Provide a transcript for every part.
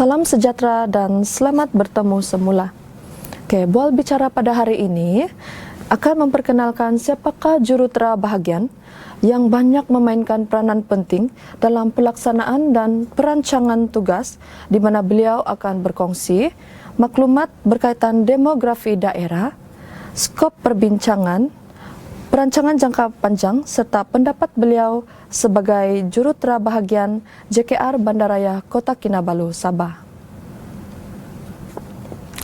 Salam sejahtera dan selamat bertemu semula. Oke, Bual Bicara pada hari ini akan memperkenalkan siapakah jurutera bahagian yang banyak memainkan peranan penting dalam pelaksanaan dan perancangan tugas, di mana beliau akan berkongsi maklumat berkaitan demografi daerah, skop perbincangan, perancangan jangka panjang serta pendapat beliau sebagai jurutera bahagian JKR Bandaraya Kota Kinabalu, Sabah.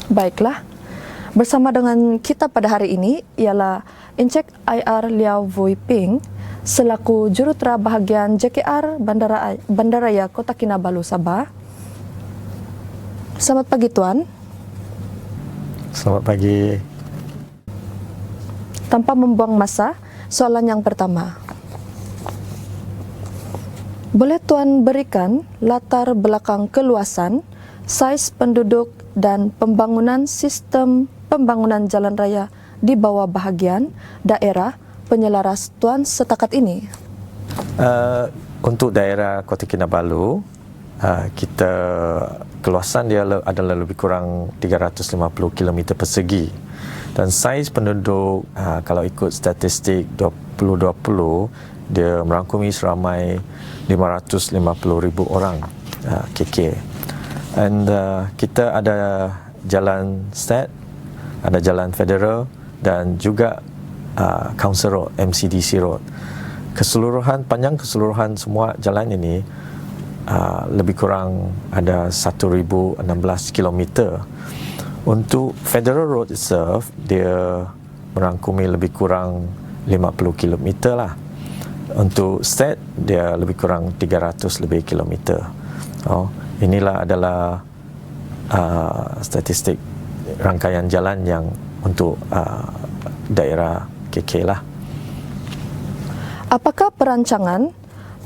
Baiklah, bersama dengan kita pada hari ini ialah Encik IR Liao Vui Ping selaku jurutera bahagian JKR Bandaraya Kota Kinabalu, Sabah. Selamat pagi Tuan. Selamat pagi. Tanpa membuang masa, soalan yang pertama. Boleh Tuan berikan latar belakang keluasan, saiz penduduk dan pembangunan sistem pembangunan jalan raya di bawah bahagian daerah penyelaras Tuan setakat ini? Untuk daerah Kota Kinabalu, kita keluasan dia adalah lebih kurang 350 km persegi. Dan saiz penduduk, kalau ikut statistik 2020, dia merangkumi seramai 550,000 orang KK. Dan kita ada jalan state, ada jalan federal dan juga council road, MCDC road. Panjang keseluruhan semua jalan ini lebih kurang ada 1,016 kilometer. Untuk Federal Road itself, dia merangkumi lebih kurang 50 km lah. Untuk state, dia lebih kurang 300 lebih kilometer. Inilah adalah statistik rangkaian jalan yang untuk daerah KK lah. Apakah perancangan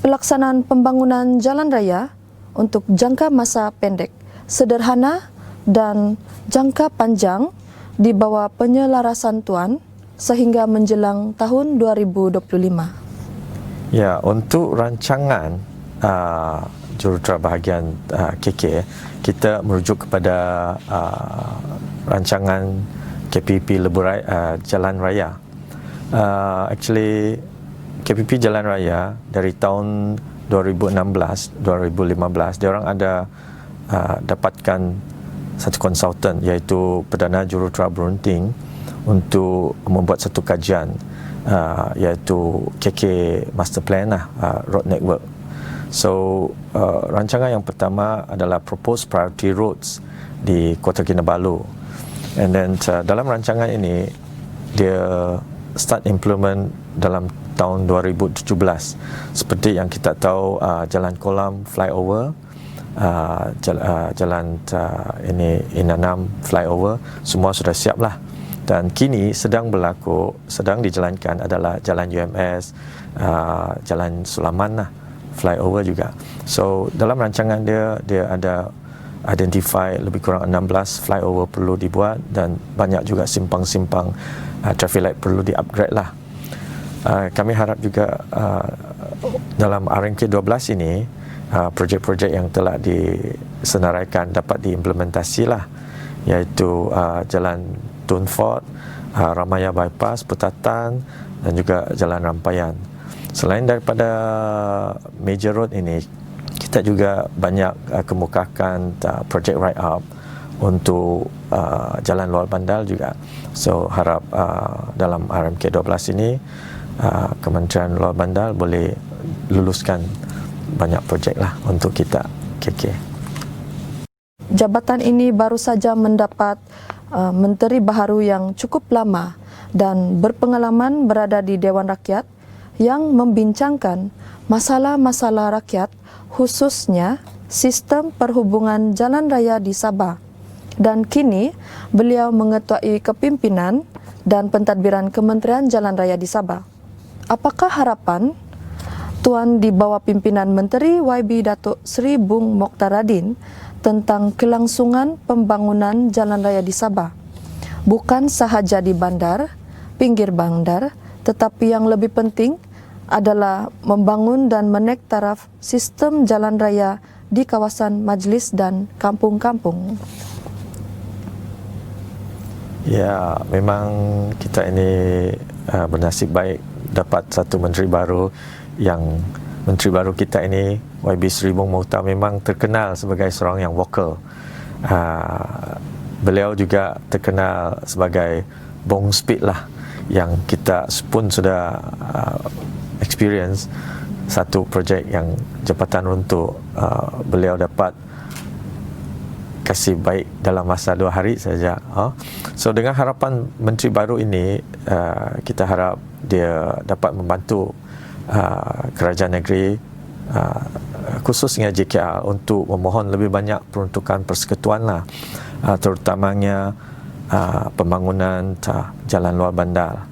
pelaksanaan pembangunan jalan raya untuk jangka masa pendek, sederhana dan jangka panjang di bawah penyelarasan Tuan sehingga menjelang tahun 2025? Ya, untuk rancangan jurutera bahagian KK, kita merujuk kepada rancangan KPP Jalan Raya. Actually, KPP Jalan Raya dari tahun 2016-2015, dia orang ada dapatkan satu konsultan iaitu Perdana Jurutera Berunting untuk membuat satu kajian iaitu KK Master Plan Road Network. So rancangan yang pertama adalah Proposed Priority Roads di Kota Kinabalu. And then dalam rancangan ini dia start implement dalam tahun 2017. Seperti yang kita tahu, Jalan Kolam flyover, jalan ini Inanam flyover, semua sudah siap lah. Dan kini sedang dijalankan adalah Jalan UMS, Jalan Sulaman lah, flyover juga. So dalam rancangan dia ada identify lebih kurang 16 flyover perlu dibuat dan banyak juga simpang-simpang traffic light perlu di-upgrade lah. Kami harap juga dalam RMK 12 ini projek-projek yang telah disenaraikan dapat diimplementasi lah, iaitu Jalan Tun Fort, Ramaya Bypass, Putatan dan juga Jalan Rampayan. Selain daripada major road ini, kita juga banyak kemukakan projek right up untuk Jalan Luar Bandar juga. So harap dalam RMK 12 ini Kementerian Luar Bandar boleh luluskan banyak projek lah untuk kita KK. Jabatan ini baru saja mendapat menteri baharu yang cukup lama dan berpengalaman berada di Dewan Rakyat yang membincangkan masalah-masalah rakyat, khususnya sistem perhubungan jalan raya di Sabah. Dan kini beliau mengetuai kepimpinan dan pentadbiran Kementerian Jalan Raya di Sabah. Apakah harapan Tuan di bawah pimpinan Menteri YB Datuk Seri Bung Mokhtaradin tentang kelangsungan pembangunan jalan raya di Sabah? Bukan sahaja di bandar, pinggir bandar, tetapi yang lebih penting adalah membangun dan menaik taraf sistem jalan raya di kawasan majlis dan kampung-kampung. Ya, memang kita ini bernasib baik dapat satu menteri baru. Yang menteri baru kita ini, YB Sri Bong Mokhtar, memang terkenal sebagai seorang yang vokal. Beliau juga terkenal sebagai Bong Speed lah, yang kita pun sudah experience satu projek yang Jabatan Runtuh beliau dapat kasih baik dalam masa 2 hari saja. So dengan harapan menteri baru ini, kita harap dia dapat membantu kerajaan negeri, khususnya JKR, untuk memohon lebih banyak peruntukan persekutuan lah, terutamanya pembangunan jalan luar bandar,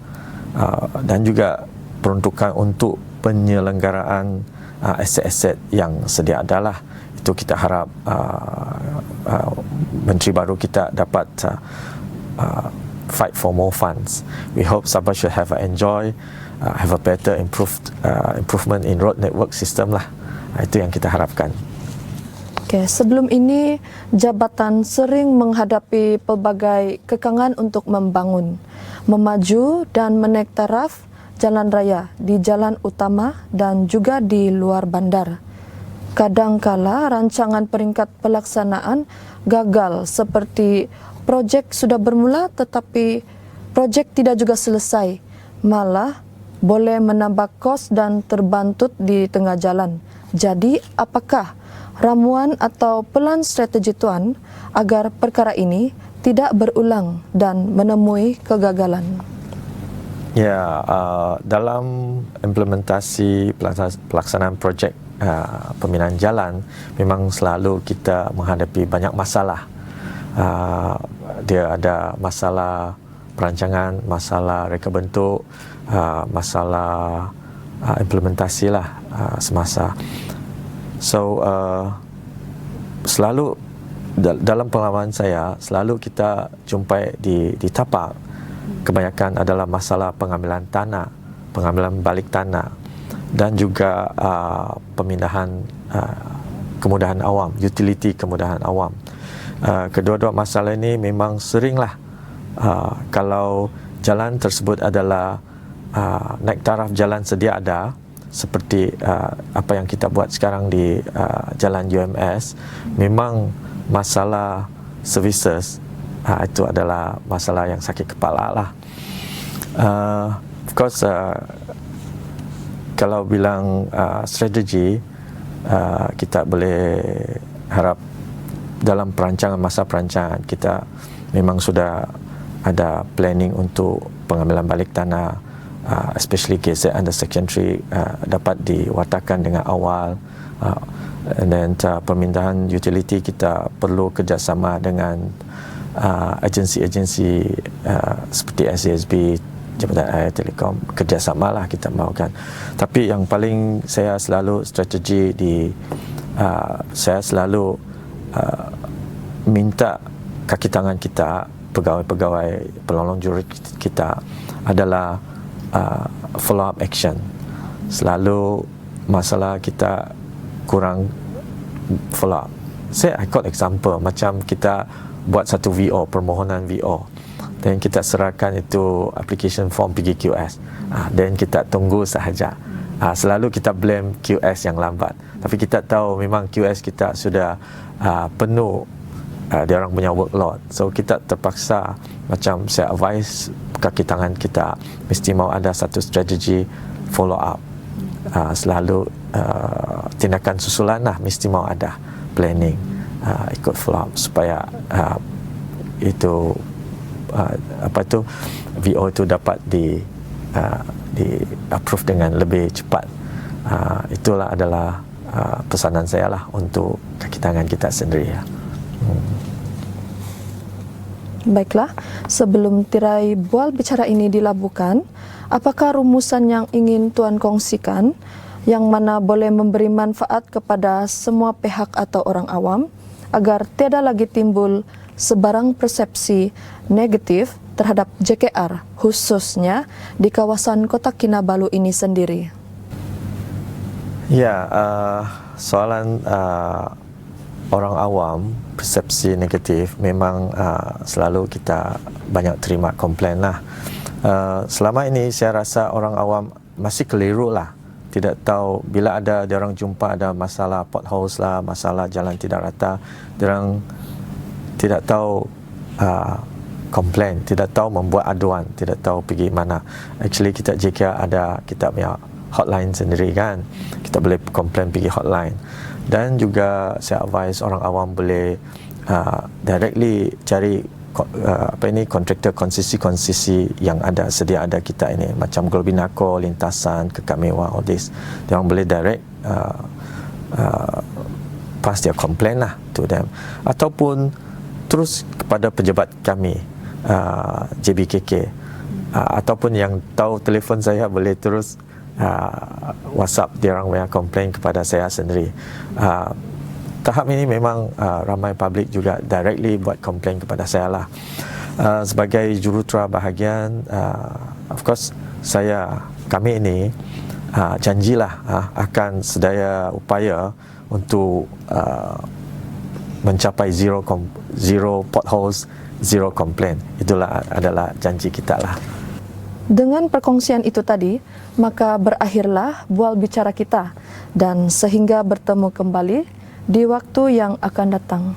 dan juga peruntukan untuk penyelenggaraan aset-aset yang sedia ada lah. Itu kita harap menteri baru kita dapat fight for more funds. We hope Sabah should have have a better improvement in road network system lah. Itu yang kita harapkan. Oke, sebelum ini jabatan sering menghadapi pelbagai kekangan untuk membangun, memaju dan menaik taraf jalan raya di jalan utama dan juga di luar bandar. Kadangkala rancangan peringkat pelaksanaan gagal, seperti projek sudah bermula tetapi projek tidak juga selesai, malah boleh menambah kos dan terbantut di tengah jalan. Jadi apakah ramuan atau pelan strategi Tuan agar perkara ini tidak berulang dan menemui kegagalan? Ya, dalam implementasi pelaksanaan projek pembinaan jalan, memang selalu kita menghadapi banyak masalah. Dia ada masalah perancangan, masalah reka bentuk, masalah implementasi lah semasa. So selalu dalam pengalaman saya, selalu kita jumpai di tapak, kebanyakan adalah masalah pengambilan tanah, pengambilan balik tanah, dan juga pemindahan kemudahan awam, utility kemudahan awam. Kedua-dua masalah ini memang seringlah kalau jalan tersebut adalah naik taraf jalan sedia ada, seperti apa yang kita buat sekarang di jalan UMS, memang masalah services itu adalah masalah yang sakit kepala lah. Of course, kalau bilang strategi, kita boleh harap dalam masa perancangan kita memang sudah ada planning untuk pengambilan balik tanah, especially GZ under Section 3 dapat diwartakan dengan awal, dan pemindahan utility kita perlu kerjasama dengan agensi-agensi seperti SASB, Jabatan Air Telekom, kerjasamalah kita mahukan. Tapi yang paling saya selalu strategi saya selalu minta kaki tangan kita, pegawai-pegawai penolong juri kita adalah follow up action. Selalu masalah kita kurang follow up. I got example, macam kita buat satu VO, permohonan VO, dan kita serahkan itu application form PGQS, dan kita tunggu sahaja. Selalu kita blame QS yang lambat, tapi kita tahu memang QS kita sudah penuh dia orang punya workload. So kita terpaksa, macam saya advise kaki tangan kita, mesti mau ada satu strategi follow up. Selalu tindakan susulan lah, mesti mau ada planning, ikut follow up supaya itu VO itu dapat di approve dengan lebih cepat. Itulah adalah pesanan saya lah untuk kaki tangan kita sendiri ya. Baiklah, sebelum tirai bual bicara ini dilabuhkan, apakah rumusan yang ingin Tuan kongsikan yang mana boleh memberi manfaat kepada semua pihak atau orang awam agar tiada lagi timbul sebarang persepsi negatif terhadap JKR, khususnya di kawasan Kota Kinabalu ini sendiri? Ya, soalan orang awam, persepsi negatif memang selalu kita banyak terima komplain lah. Selama ini saya rasa orang awam masih keliru lah. Tidak tahu bila ada diorang jumpa ada masalah potholes lah, masalah jalan tidak rata, diorang tidak tahu komplain, tidak tahu membuat aduan, tidak tahu pergi mana. Actually kita jika ada kita punya hotline sendiri kan, kita boleh komplain pergi hotline. Dan juga saya advise orang awam boleh directly cari kontraktor konsesi yang ada sedia ada kita ini, macam Globinaco, Lintasan, Kekak Mewah, all this. Dia orang boleh direct pass dia komplain lah to them, ataupun terus kepada pejabat kami JBKK, ataupun yang tahu telefon saya boleh terus WhatsApp dia orang punya komplain kepada saya sendiri. Tahap ini memang ramai public juga directly buat komplain kepada saya lah. Sebagai jurutera bahagian, of course kami ini janjilah akan sedaya upaya untuk mencapai zero potholes, zero complaint. Itulah adalah janji kita lah. Dengan perkongsian itu tadi, maka berakhirlah bual bicara kita dan sehingga bertemu kembali di waktu yang akan datang.